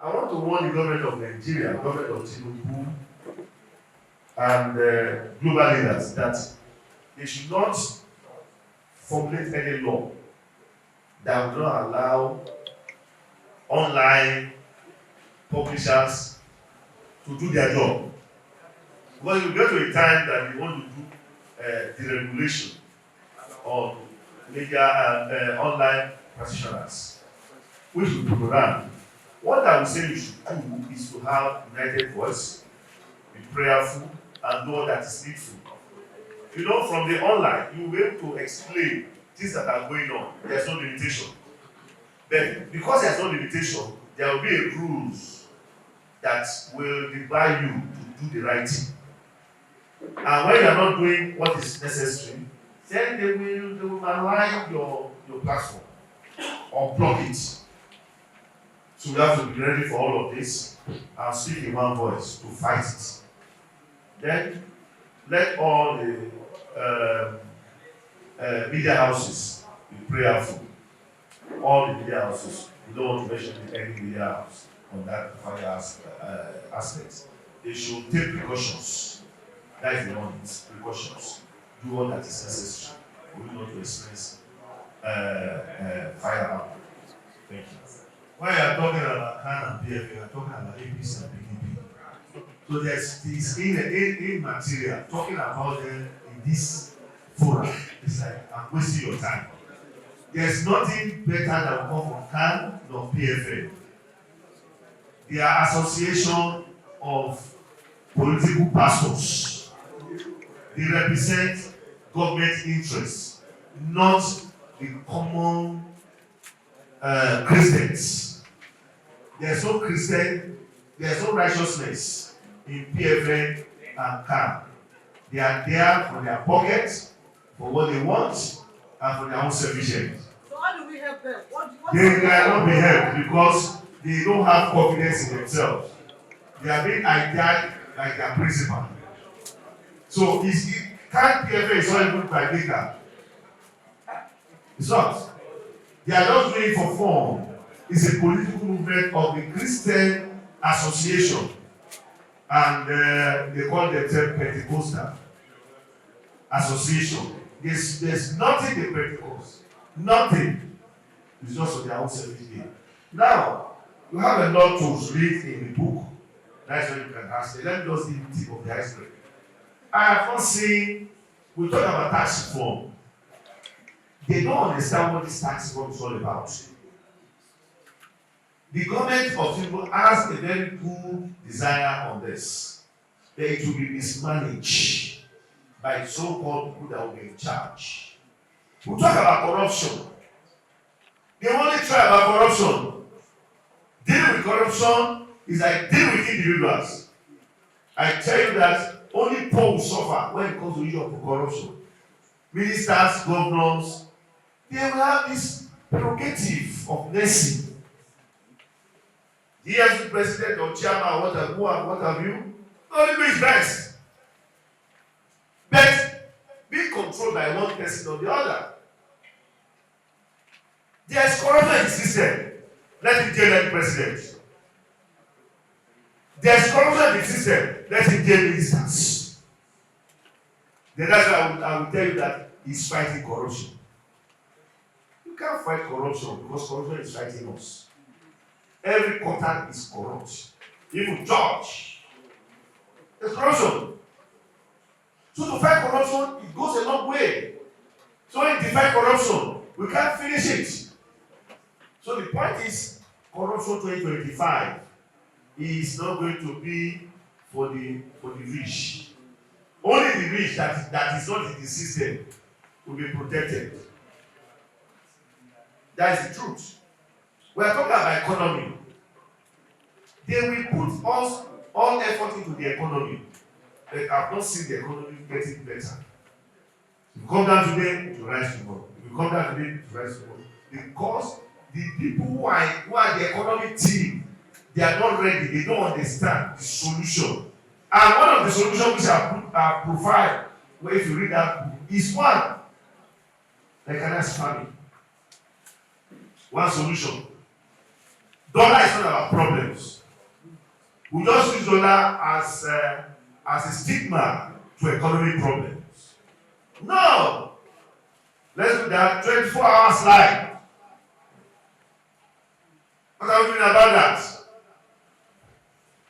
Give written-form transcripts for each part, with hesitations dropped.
I want to warn the government of Nigeria, government of Tinubu, and global leaders that they should not formulate any law that will not allow online publishers to do their job. Because you get to a time that you want to do deregulation on media and online practitioners, which will program. What I would say you should do is to have united voice, be prayerful, and do all that is needful. You know, from the online, you will be able to explain things that are going on. There's no limitation. But because there's no limitation, there will be a rules that will require you to do the right thing. And when you are not doing what is necessary, then they will malign your platform or block it. So we have to be ready for all of this and speak in one voice to fight it. Then let all the media houses be prayerful. All the media houses, we don't want to mention any media house on that fire aspect. They should take precautions. That is the one, precautions. Do all that is necessary. We will not to experience fire outbreak. Thank you. When you are talking about CAN and PF, you are talking about APC and PDP. So there's this in material talking about them in this forum. It's like I'm wasting your time. There's nothing better that will come from CAN nor PFA. They are association of political pastors. They represent government interests, not the common Christians. There's no Christian, there's no righteousness in PFN and CAN. They are there for their pockets, for what they want, and for their own selfish end. So how do we help them? They cannot be helped because they don't have confidence in themselves. They are being ideal like their principal. So CAN PFA is not even by maker. It's not. They are just doing it for fun. It's a political movement of the Christian Association, and they call themselves Pentecostal Association. There's nothing in Pentecost, nothing. It's just for their own selfish gain. Now, you have a lot to read in the book. That's what you can ask me. Let me just give the tip of the iceberg. I have not seen, we talk about tax reform. They don't understand what this tax reform is all about. The government of Tinubu has a very good desire on this. That it will be mismanaged by so-called people that will be in charge. We talk about corruption. They only try about corruption. Dealing with corruption is like dealing with individuals. I tell you that only poor will suffer when it comes to issue of corruption. Ministers, governors, they will have this prerogative of mercy. He has been president or chairman, what have you? Only do his best. But being controlled by one person or the other. There is corruption in the system. Let him jail the president. There is corruption in the system. Let him jail ministers. Then that's why I will tell you that he's fighting corruption. You can't fight corruption because corruption is fighting us. Every contact is corrupt. Even judge. There's corruption. So to fight corruption, it goes a long way. So when you fight corruption, we can't finish it. So the point is, corruption 2025 is not going to be for the rich. Only the rich that is not in the system will be protected. That is the truth. We are talking about economy. They will put us all effort into the economy. But I have not seen the economy getting better. If you come down today, it will rise tomorrow. If you come down today, it will rise tomorrow. Because the people who are the economic team, they are not ready. They don't understand the solution. And one of the solutions which I provide, where if you read that book, is one. Mechanized farming. One solution. Dollar is not our problems. We just use dollar as a stigma to economic problems. No! Let's do that 24 hours live. What are we doing about that?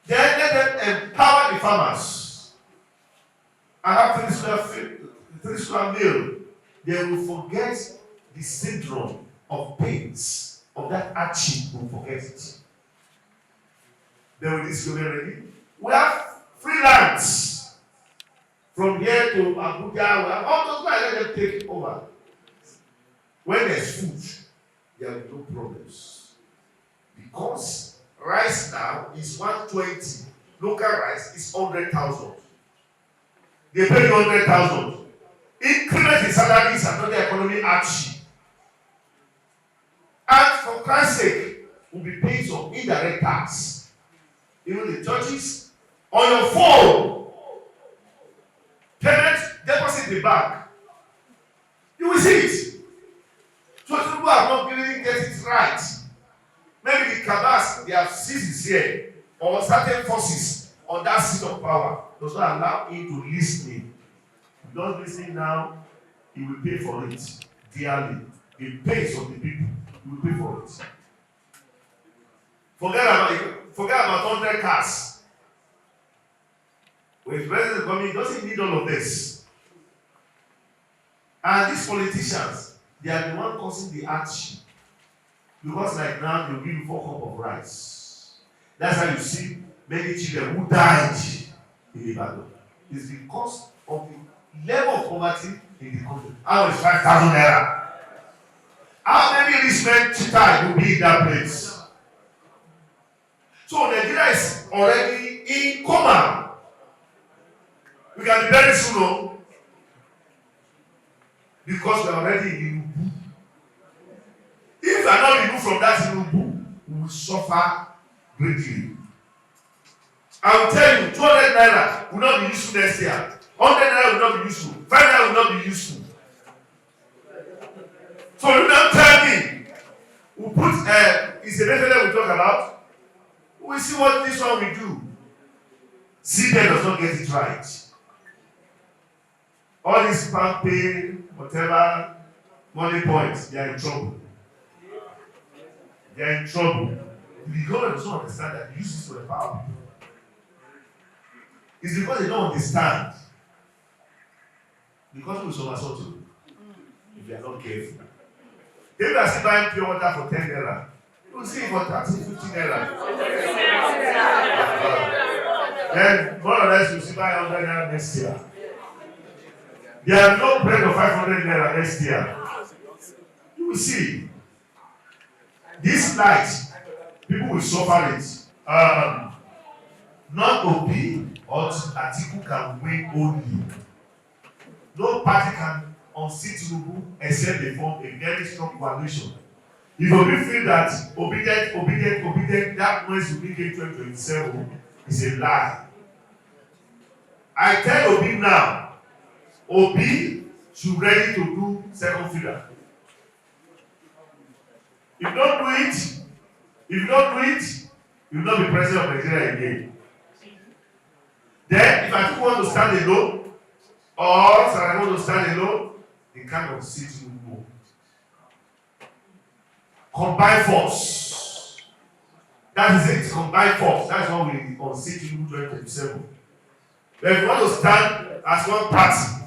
Then let them empower the farmers. I have 3 square meal. They will forget the syndrome of pains of that hardship. Will forget it. They will discover already. We have freelance from here to Abuja. We have all those guys. Let them take it over. When there's food, there will be no problems. Because rice now is 120. Local rice is 100,000. They pay you 100,000. Increment in salaries and other economy hardship. And for Christ's sake, we'll be paying some indirect tax. Even the churches on your phone. Payment, deposit the bank. You will see it. So people have not really get it right. Maybe the cabas, they have seized here, or certain forces on that seat of power does not allow him to listen. If not listening now, he will pay for it dearly. He pays on the people, he will pay for it. Forget about 100 cars. When the president is coming, he doesn't need all of this. And these politicians, they are the one causing the hardship. Because like now, they'll give you 4 cups of rice. That's how you see many children who died in Ibadan. It's because of the level of poverty in the country. How is 5,000 naira? How many rich men cheated will be in that place? So Nigeria is already in coma. We can be very soon, no? Because we are already in Ubu. If we are not removed from that Ubu, we will suffer greatly. I will tell you, 200 naira will not be useful next year. 100 naira will not be useful. 5 naira will not be useful. So you don't tell me, we put is the method we talk about. We see what this one will do. CBN does not get it right. All these bank pay, whatever, money points, they are in trouble. They are in trouble. The government does not understand that use this for the power. It's because they don't understand. Because we somersault you if you are not careful. If you are still buying pure water for 10 naira, you will see it for 30, 50 naira. Then more or less you will see buy 100 naira next year. There are no bread of 500 naira next year. You will see. This night, people will suffer it. Not Obi or Atiku can win only. No party can unseat Tinubu except they form a very strong coalition. If Obi feel that obedient, that noise will be in 2027 is a lie. I tell Obi now, Obi should ready to do second figure. If you don't do it, you will not be president of Nigeria again. Then, if I want to stand alone, or I want to stand alone, they cannot sit in more. Combine force. That is it, combine force. That's what we on sit in 2027. But if you want to stand as one party,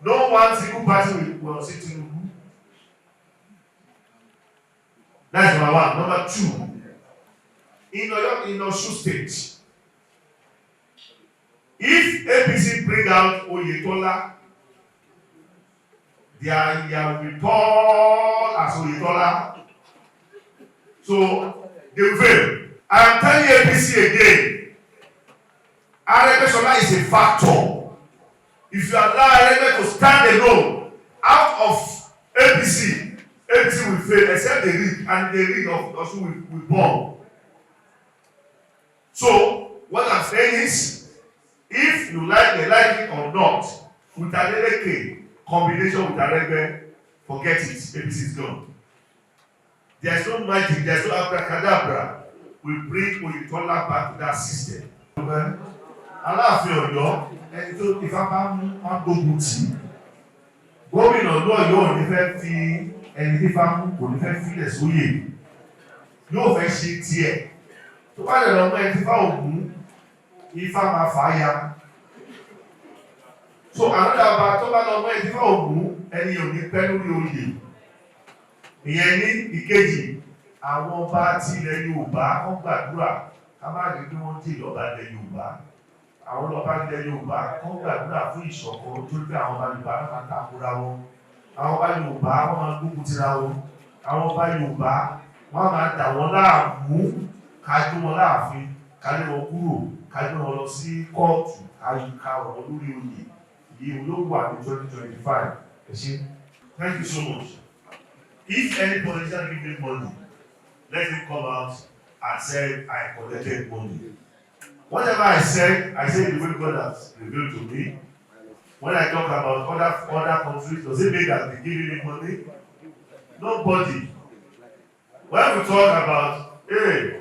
no one single party will sit in. That's number one. Number two, in Osun State, if APC bring out Oyetola, they will be tall as Oyetola, so they will fail. I am telling APC again, Aregbesola is a factor. If you allow Aregbe to stand alone out of APC will fail except the rig, and the rig of Osun will bomb. So what I'm saying is, if you like it or not, with Adeleke combination with Aregbe, forget it. APC is gone. There's no magic, there's no abracadabra. will bring Oyetola back to that system. Aláàfin Ọ̀yọ́ ẹni tó Ifá bá mú wọn gbógun tì í. Gómìnà Ọ̀yọ́ ò ní fẹ́ fi ẹni tí Ifá mú kò ní fẹ́ filẹ̀ sóyè. Yóò fẹ́ ṣe tiẹ̀. Tó bá lè lọ mọ ẹni tí Ifá ògún, Ifá máa fà á ya. So àlọ́dàbà tó bá lọ mọ ẹni tí Ifá ògún, ẹni ò ní pẹ́ lórí oyè. Ìyẹn ní ìkejì, àwọn ọba ti ilẹ̀ Yorùbá wọ́n gbàdúrà ká má rí bí wọ́n dé ìjọba ilẹ̀ Yorùbá. Àwọn ọba ilẹ̀ Yorùbá wọ́n gbàdúrà fún ìṣọ̀kan tó gbé àwọn ọba Yorùbá máa takora wọn. Àwọn ọba Yorùbá wọ́n máa gbógun tira wọn. Àwọn ọba Yorùbá wọ́n máa dà wọ́n láàmú kájú wọn láàfin, kájú wọn kúrò, kájú wọn lọ sí kóòtù, àyíká ọ̀rọ̀ lórí oyè. Yìí ló wà ní 2025. Ẹ ṣé. Thank you so much. If any politician give me money, let him come out and say I collected money. Whatever I say the way God has revealed to me. When I talk about other countries, does it mean that they give me money? Nobody. When we talk about, hey,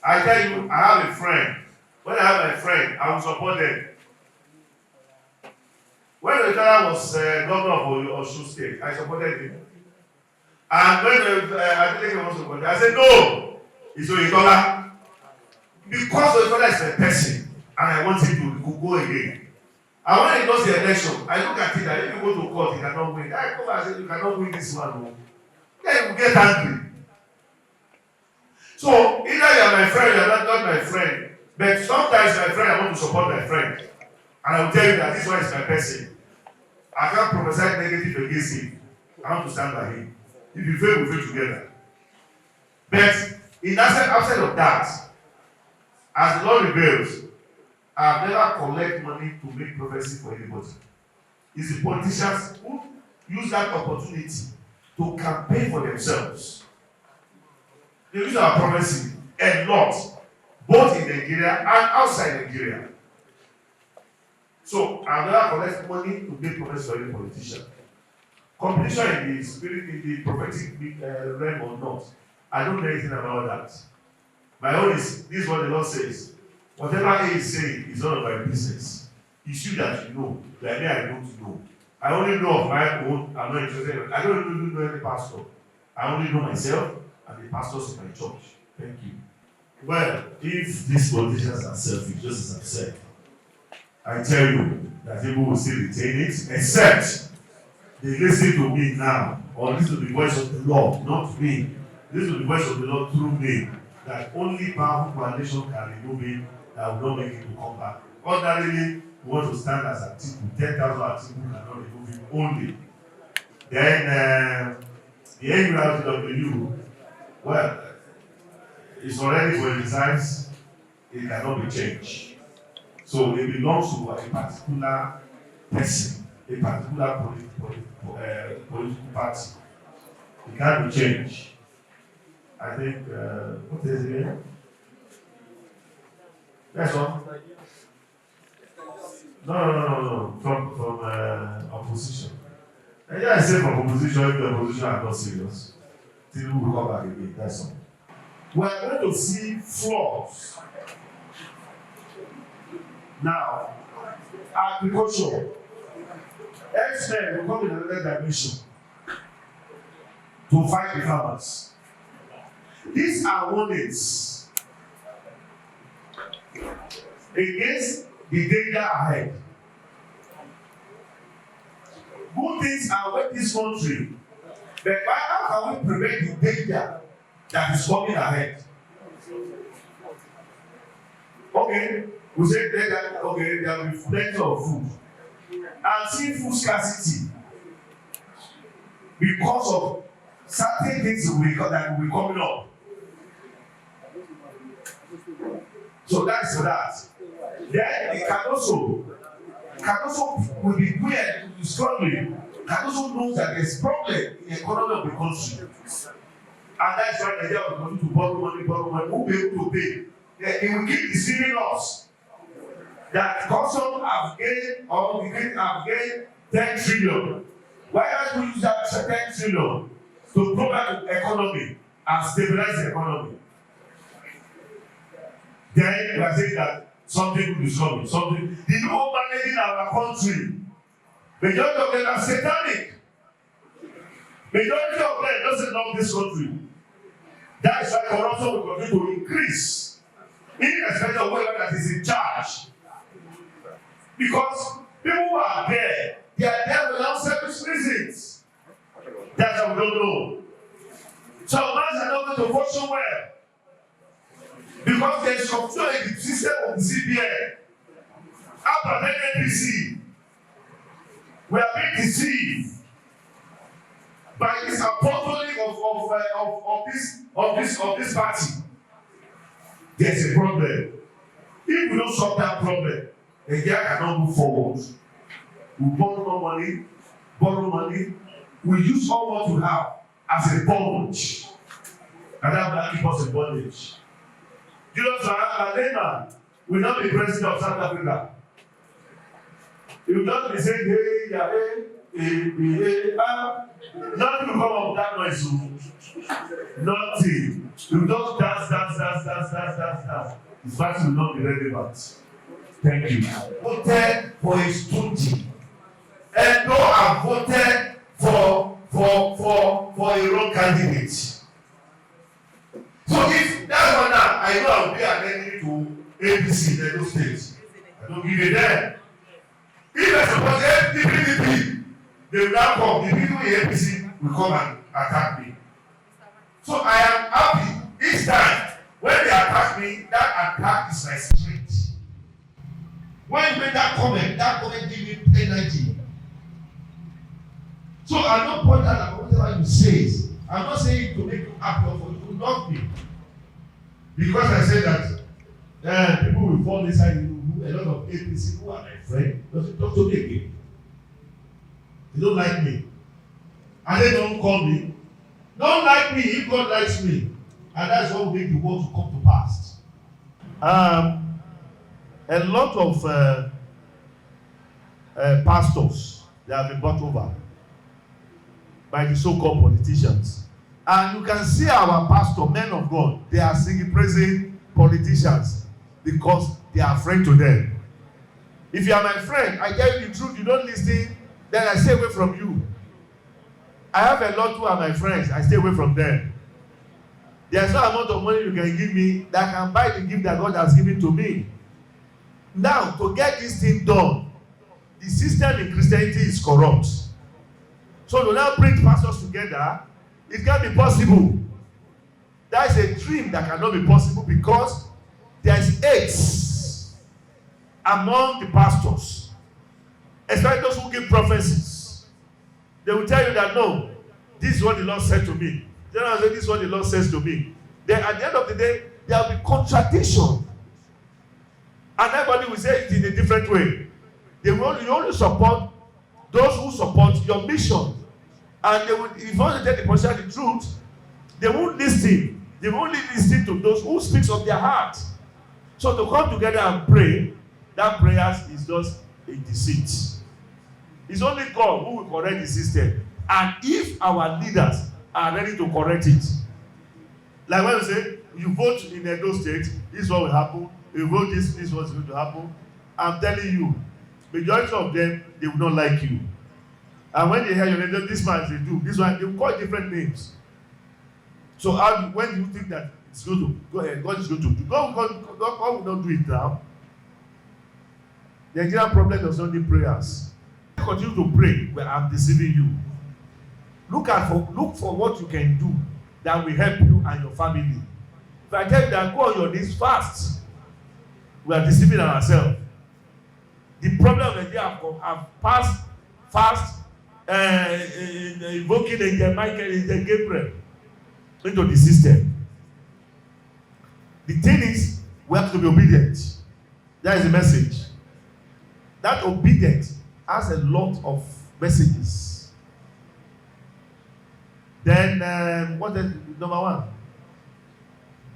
I tell you, I have a friend. When I have a friend, I will support them. When the child was governor of Osun State, I supported him. And when I think he was supported, I said, no, it's Oyetola. Because Oyetola is a person, and I want him to go again. And when he does the election, I look at it that if you go to court, he cannot win. I come and say, you cannot win this one. Then you get angry. So, either you are my friend, you are not my friend. But sometimes my friend, I want to support my friend. And I will tell you that this one is my person. I can't prophesy negative against him. I want to stand by him. If you fail, we fail together. But in outside of that, as the Lord reveals, I have never collected money to make prophecy for anybody. It's the politicians who use that opportunity to campaign for themselves. They use our prophecy a lot, both in Nigeria and outside Nigeria. So I have never collected money to make prophecy for any politician. Competition in the spirit, in the prophetic realm or not, I don't know anything about that. My own is, this is what the Lord says. Whatever He is saying is none of my business. It's you that you know. Like me, I don't know. I only know of my own. I'm not interested. I don't even know any pastor. I only know myself and the pastors in my church. Thank you. Well, if these politicians are selfish, just as I've said, I tell you that people will still retain it, except they listen to me now, or listen to the voice of the Lord, not me. Listen to the voice of the Lord through me, that only powerful coalition can remove him, that will not make him to come back. Ordinarily, we want to stand as Atiku. 10,000 Atiku cannot remove him only. Then the NURTW, well, it's already politicized, it cannot be changed. So it belongs to a particular person, a particular political party. It can't be changed. I think, what is it here? That's all. No. From opposition. And yeah, I say from opposition, if the opposition are not serious, Tinubu will come back again. That's all. We are going to see flaws. Now, agriculture. X-Men will come in another dimension to fight the farmers. These are warnings against the danger ahead. Good things are with this country, but how can we prevent the danger that is coming ahead? Okay, we say that okay, there will be plenty of food. And see food scarcity because of certain things that will be coming up. So that's for that. Then it can also will be clear to strongly, can also know that there's problem in the economy of the country. And that's why Nigeria will continue to borrow money, who will be able to pay. They will keep deceiving us that custom have gained or we have gained 10 trillion. Why don't we use that 10 trillion to promote the economy and stabilize the economy? then we are saying that something good is coming. Something. The people managing our country, majority of them are satanic. Majority of them doesn't love this country. That is why corruption will continue to increase, irrespective of whoever that is in charge. Because people who are there, they are there without selfish reasons. That's what we don't know. Some minds are not going to function well. Because there is confusion in the system of the CBN. After the NPC, we are being deceived by this apostolic of this party. There's a problem. If we don't solve that problem, Nigeria cannot move forward. We borrow more money, we use all what we have as a bondage. And that will keep us in bondage. Julius Malema will not be president of South Africa. He will not be saying, nothing will come out of that noise. Nothing. He will just dance. His party will not be relevant. Thank you. Voted for a student. And no, I voted for a wrong candidate. So if that's one now, I know I will be an enemy to APC in Edo State. I don't give a damn. If I suppose the PDP, they will now come. The people in APC will come and attack me. So I am happy each time when they attack me, that attack is my strength. When you make that comment gives me energy. So I'm not bothered about whatever you say. I'm not saying to make you happy or for you to love me. Because I said that people will fall inside you, a lot of APC who are my friend, doesn't talk to me again. They don't like me. And they don't call me. Don't like me if God likes me. And that's what will make the world to come to pass. A lot of pastors, they have been bought over by the so-called politicians. And you can see our pastor, men of God, they are singing, praising politicians because they are afraid to them. If you are my friend, I tell you the truth, you don't listen, then I stay away from you. I have a lot who are my friends, I stay away from them. There's no amount of money you can give me that can buy the gift that God has given to me. Now, to get this thing done, the system in Christianity is corrupt. So to now bring pastors together, it can be possible. That is a dream that cannot be possible because there is hate among the pastors, especially those who give prophecies. They will tell you that no, this is what the Lord said to me. Then I say this is what the Lord says to me. Then at the end of the day, there will be contradiction. And everybody will say it in a different way. You only support those who support your mission. And they will, if you want to tell the person the truth, they won't listen. They will only listen to those who speaks of their heart. So to come together and pray, that prayer is just a deceit. It's only God who will correct the system. And if our leaders are ready to correct it, like when we say, you vote in Edo State, this is what will happen. You vote this is what's going to happen. I'm telling you, majority of them, they will not like you. And when they hear your name, this man they do, this one, they will call different names. So when do you think that it's going to go ahead? God is going to do. God will not do it now. The Nigerian problem does not need prayers. Continue to pray when I'm deceiving you. Look for what you can do that will help you and your family. If I tell you that go on your knees fast, we are deceiving ourselves. The problem that they have passed fast invoking Angel Michael, Angel Gabriel into the system. The thing is, we have to be obedient. That is the message. That obedience has a lot of messages. Then, what is number one?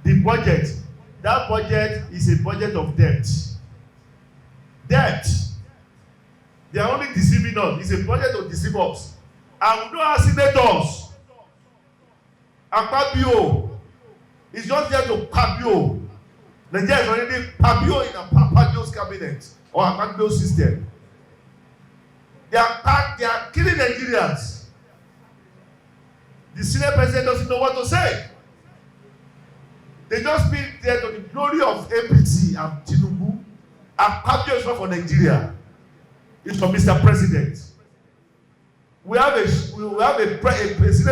The budget. That budget is a budget of debt. Debt. They are only deceiving us. It's a budget to deceive us. And we don't have senators. Akpabio. It's just there to Akpabio. Nigeria is already Pabio in a Papabio's cabinet or a Papabio system. They are killing Nigerians. The senior president doesn't know what to say. They just speak there to the glory of APC and Tinubu. And Pabio is not for Nigeria. It's for Mr. President. We have a senior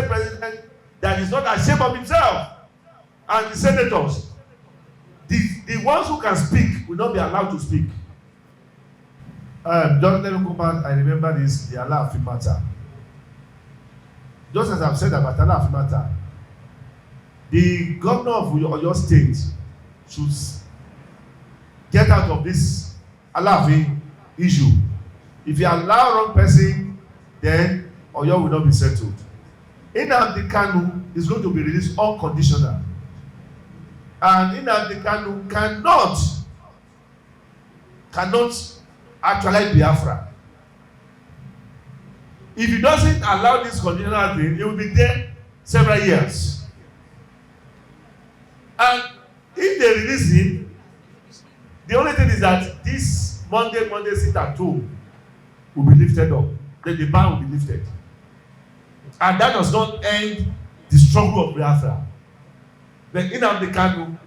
president that is not ashamed of himself. And the senators, the ones who can speak will not be allowed to speak. Just let me go back. I remember this, the Alaafin matter. Just as I've said about Alaafin matter, the governor of your state should get out of this Alaafin issue. If you allow wrong person, then Oyo will not be settled. Nnamdi Kanu is going to be released unconditional. And Nnamdi Kanu cannot actualize Biafra. If he doesn't allow this conditional thing, he will be there several years. And if they release him, the only thing is that this Monday sit at home will be lifted up. Then the ban will be lifted. And that does not end the struggle of Biafra. But Nnamdi Kanu,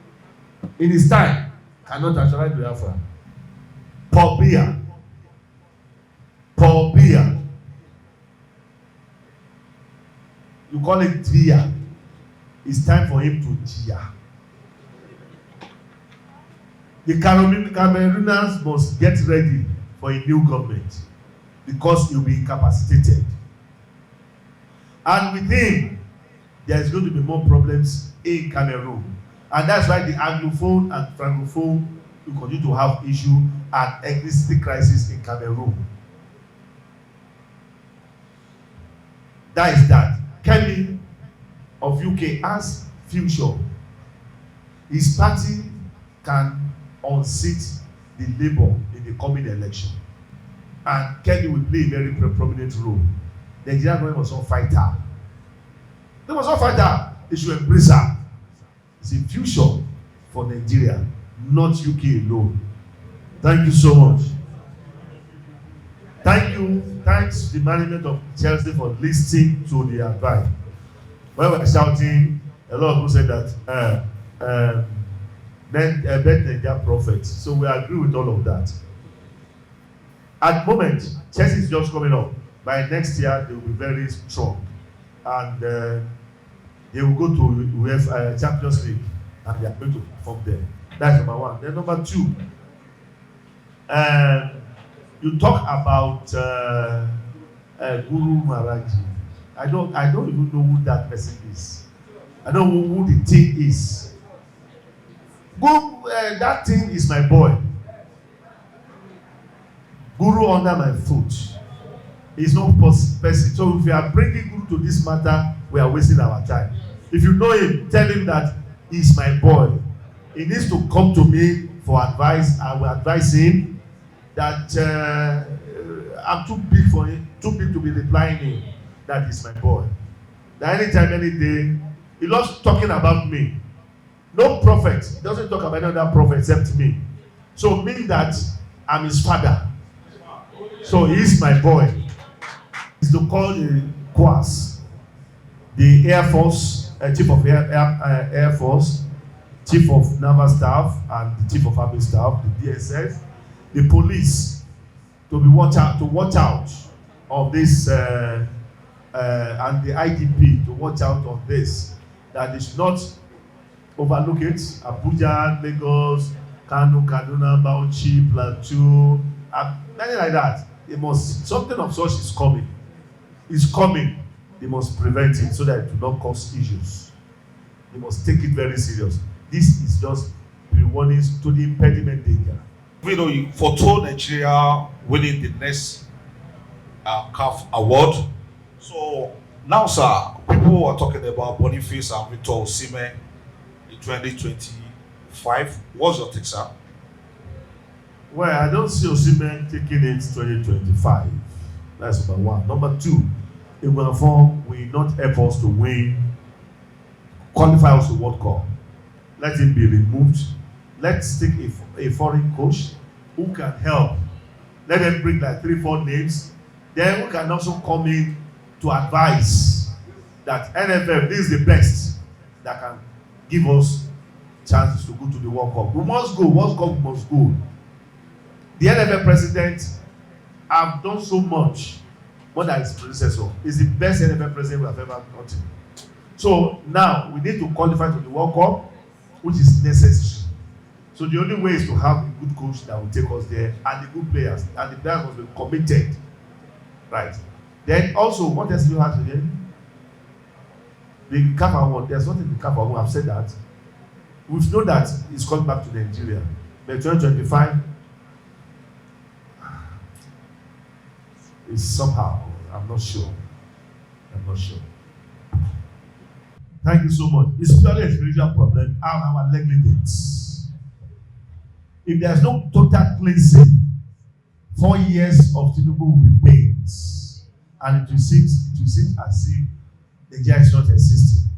in his time, cannot actualize Biafra. Paul Biya. You call it Biya. It's time for him to Jia. The Cameroonians must get ready for a new government because he will be incapacitated. And with him, there is going to be more problems in Cameroon. And that's why the Anglophone and Francophone will continue to have issue and ethnicity crisis in Cameroon. That is that. Kemi of UK has future. His party can unseat the Labour in the coming election. And Kemi will play a very prominent role. The Nigerian government must not fight her. They must not fight her. They should embrace her. It's a future for Nigeria, not UK alone. Thank you so much. Thanks to the management of Chelsea for listening to the advice. When we were shouting, a lot of people said that Ben Nigeria prophet. So we agree with all of that. At the moment, Chelsea is just coming up. By next year, they will be very strong. And they will go to UEFA Champions League and they are going to perform there. That's number one. Then number two, you talk about Guru Maharaji. I don't even know who that person is. I don't know who the thing is. That thing is my boy. Guru under my foot. He's not person. So if we are bringing Guru to this matter, we are wasting our time. If you know him, tell him that he's my boy. He needs to come to me for advice. I will advise him that I'm too big for him, too big to be replying him. That is my boy. That anytime, any day, he loves talking about me. No prophet. He doesn't talk about any other prophet except me. So mean that I'm his father. So he is my boy. He's to call the QAS, the Air Force, Chief of Air Force, Chief of Naval Staff, and the Chief of Army Staff, the DSS, the police, to watch out of this, and the IDP to watch out on this, that they should not overlook it. Abuja, Lagos, Kano, Kaduna, Bauchi, Plateau, nothing like that. Something of such is coming. It's coming. They must prevent it so that it will not cause issues. They must take it very serious. This is just pre-warnings to the impediment danger. You foretold Nigeria winning the next CAF award. So now, sir, people are talking about Boniface and Victor Osimhen in 2025. What's your take, sir? Well, I don't see Osimhen taking it 2025. That's number one. Number two, Igbanfor will not help us to qualify us to World Cup. Let him be removed Let's take a foreign coach who can help. Let them bring like 3, 4 names. Then we can also come in to advise that NFF, this is the best that can give us chances to go to the World Cup. We must go. World Cup must go. The NFF president have done so much more than his predecessor. He's the best NFF president we have ever gotten. So now we need to qualify to the World Cup, which is necessary. So the only way is to have a good coach that will take us there, and the good players, and the players must be committed, right? Then also, what else do you have again? The CAF award. There's nothing in the CAF award. I've said that. We've known that it's coming back to Nigeria. But 2025 is somehow. I'm not sure. Thank you so much. It's purely a spiritual problem. Our negligence. If there's no total cleansing, 4 years of Tinubu will be paid, and it will seem as if Nigeria is not existing.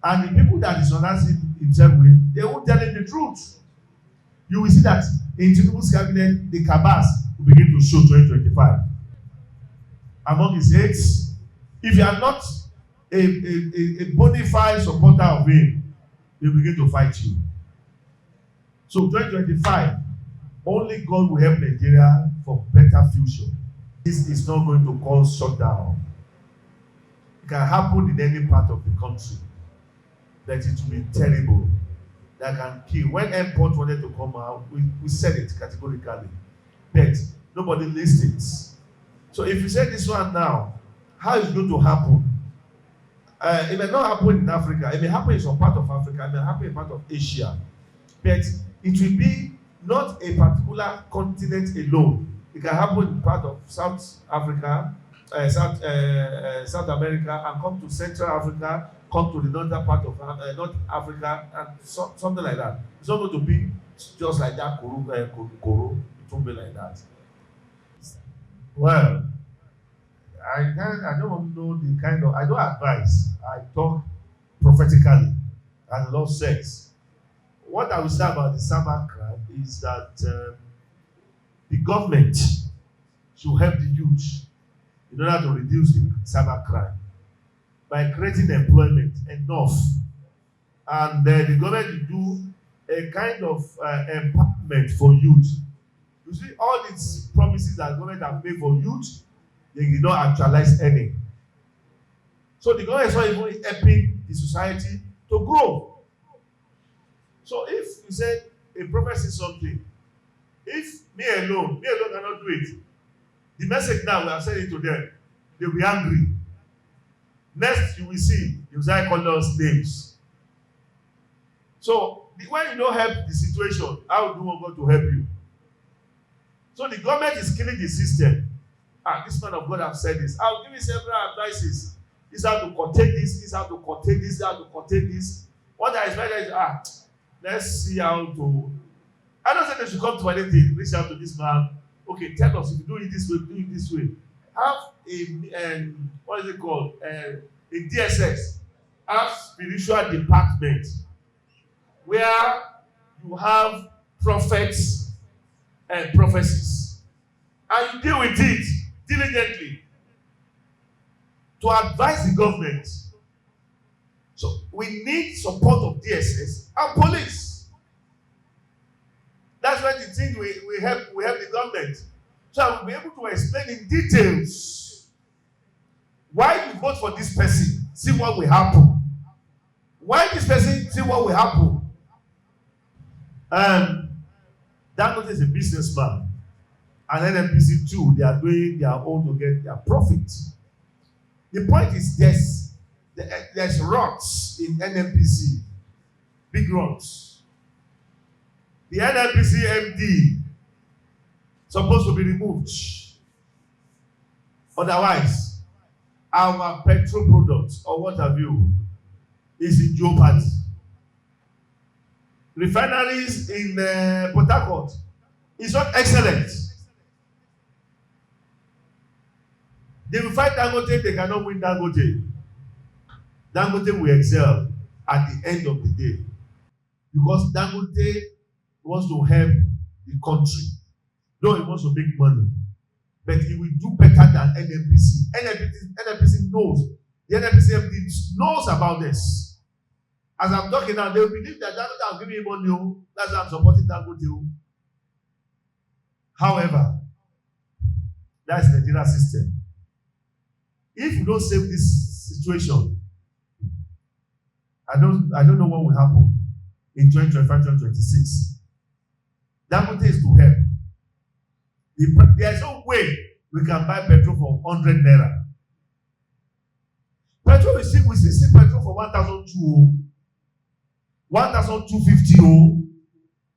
And the people that is honestly himself with, they won't tell him the truth. You will see that in Tinubu's cabinet, the cabals will begin to show 2025. Among his aides, if you are not a bona fide supporter of him, they will begin to fight you. So 2025, only God will help Nigeria for better future. This is not going to cause shutdown. It can happen in any part of the country, that it will be terrible, that can kill. When airport wanted to come out, we said it categorically, but nobody listens. So if you say this one now, how is it going to happen? It may not happen in Africa. It may happen in some part of Africa. It may happen in part of Asia. But it will be not a particular continent alone. It can happen in part of South Africa, South America, and come to Central Africa, come to the northern part of North Africa, and something like that. It's not going to be just like that. It won't be like that. Well, I don't want to know the kind of. I don't advise. I talk prophetically, as the Lord says. What I will say about the cybercrime is that the government should help the youth in order to reduce the cybercrime by creating employment enough, and the government will do a kind of empowerment for youth. You see, all these promises that the government have made for youth, they did not actualize any. So the government is not even helping the society to grow. So if you said a prophet says something, if me alone cannot do it, the message now we are sending to them, they will be angry. Next, you will see, they will start calling us names. So when you don't help the situation, how do you want God to help you? So the government is killing the system. This man of God have said this. I'll give you several advices. This is how to contain this, this is how to contain this, this is how to contain this. What I expect is, let's see how to. I don't say they should come to anything. Reach out to this man. Okay, tell us if you do it this way, do it this way. Have a what is it called? A DSS. Have spiritual department where you have prophets and prophecies, and you deal with it diligently to advise the government. So we need support of DSS and police. That's why the thing we help the government. So I will be able to explain in details why you vote for this person, see what will happen. Why this person, see what will happen. Dangote is a businessman. And NNPC too, they are doing their own to get their profit. The point is there's rocks in NNPC, big rocks. The NNPC MD supposed to be removed. Otherwise, our petrol products or what have you is in jeopardy. Refineries in Port Harcourt is not excellent. They will fight Dangote, they cannot win Dangote. Dangote will excel at the end of the day. because Dangote wants to help the country. Though he wants to make money, but he will do better than NNPC. NNPC knows. The NNPC knows about this. As I'm talking now, they will believe that Dangote will give me money. That's why I'm supporting Dangote. However, that's the Nigerian system. If we don't save this situation, I don't know what will happen in 2025-2026. Dangote is to help. There is no way we can buy petrol for 100 naira. Petrol, we still see petrol for 1,200, 1,250,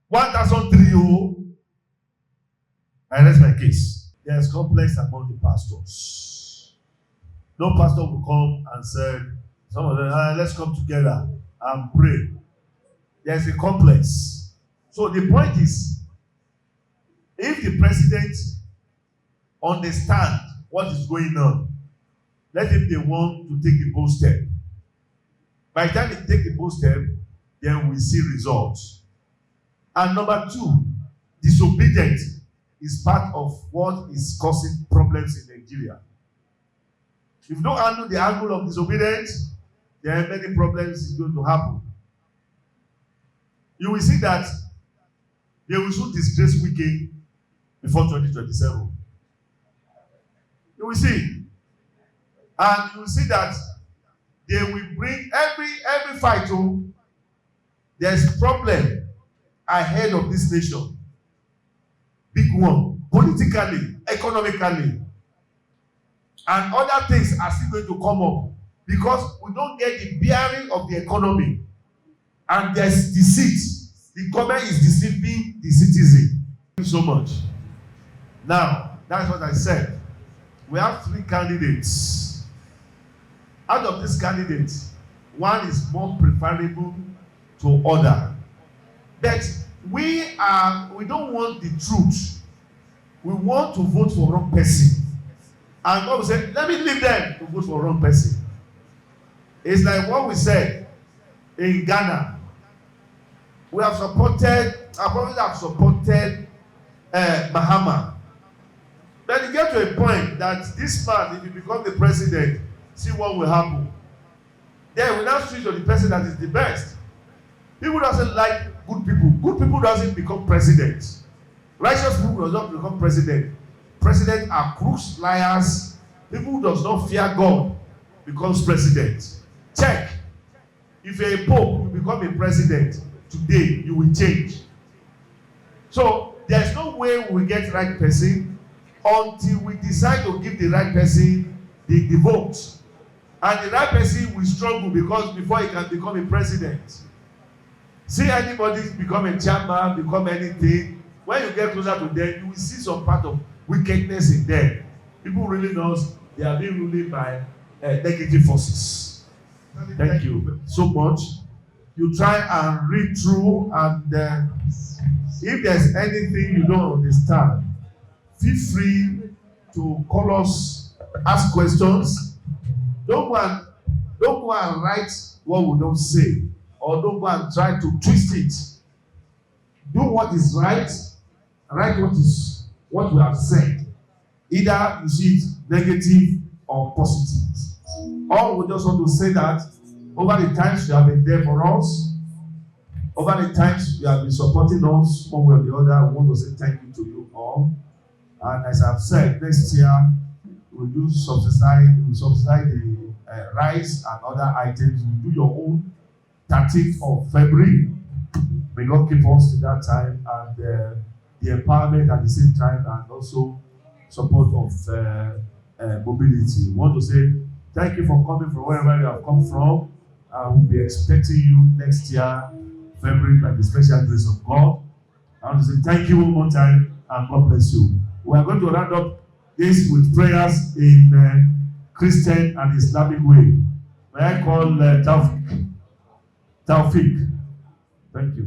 1,300. I rest my case. There is complex among the pastors. No pastor will come and say, some of them, let's come together and pray. There's a complex. So the point is, if the president understands what is going on, let him the one to take the bold step. By the time they take the bold step, then we see results. And number two, disobedience is part of what is causing problems in Nigeria. If you don't handle the angle of disobedience, there are many problems is going to happen. You will see that they will soon disgrace Wike before 2027. You will see. And you will see that they will bring every fight. There's problem ahead of this nation. Big one. Politically, economically. And other things are still going to come up. Because we don't get the bearing of the economy. And there's deceit. The government is deceiving the citizen. Thank you so much. Now, that's what I said. We have 3 candidates. Out of these candidates, one is more preferable to other. But we don't want the truth. We want to vote for wrong person. And God will say, let me leave them to vote for wrong person. It's like what we said in Ghana. We have supported, our province have supported Mahama. Then you get to a point that this man, if he becomes the president, see what will happen. Then we now switch to the person that is the best. People doesn't like good people. Good people doesn't become president. Righteous people does not become president. Presidents are crooks, liars. People who does not fear God becomes president. Check. If you're a pope, you become a president. Today, you will change. So, there's no way we get right person until we decide to give the right person the vote. And the right person will struggle because before he can become a president. See anybody become a chairman, become anything. When you get closer to them, you will see some part of wickedness in them. People really knows they are being ruled by negative forces. Thank you so much. You try and read through, and if there's anything you don't understand, feel free to call us, ask questions. Don't go and write what we don't say, or don't go and try to twist it. Do what is right, write what we have said. Either you see it negative or positive. All we just want to say that over the times you have been there for us, over the times you have been supporting us one way or the other, we want to say thank you to you all. And as I've said, next year we'll subsidize the rice and other items. We'll do your own 13th of February. May God keep us to that time, and the empowerment at the same time, and also support of mobility. We want to say thank you for coming from wherever you have come from. We'll be expecting you next year, February, by the special grace of God. I want to say thank you one more time, and God bless you. We are going to round up this with prayers in Christian and Islamic way. May I call Taufik? Thank you.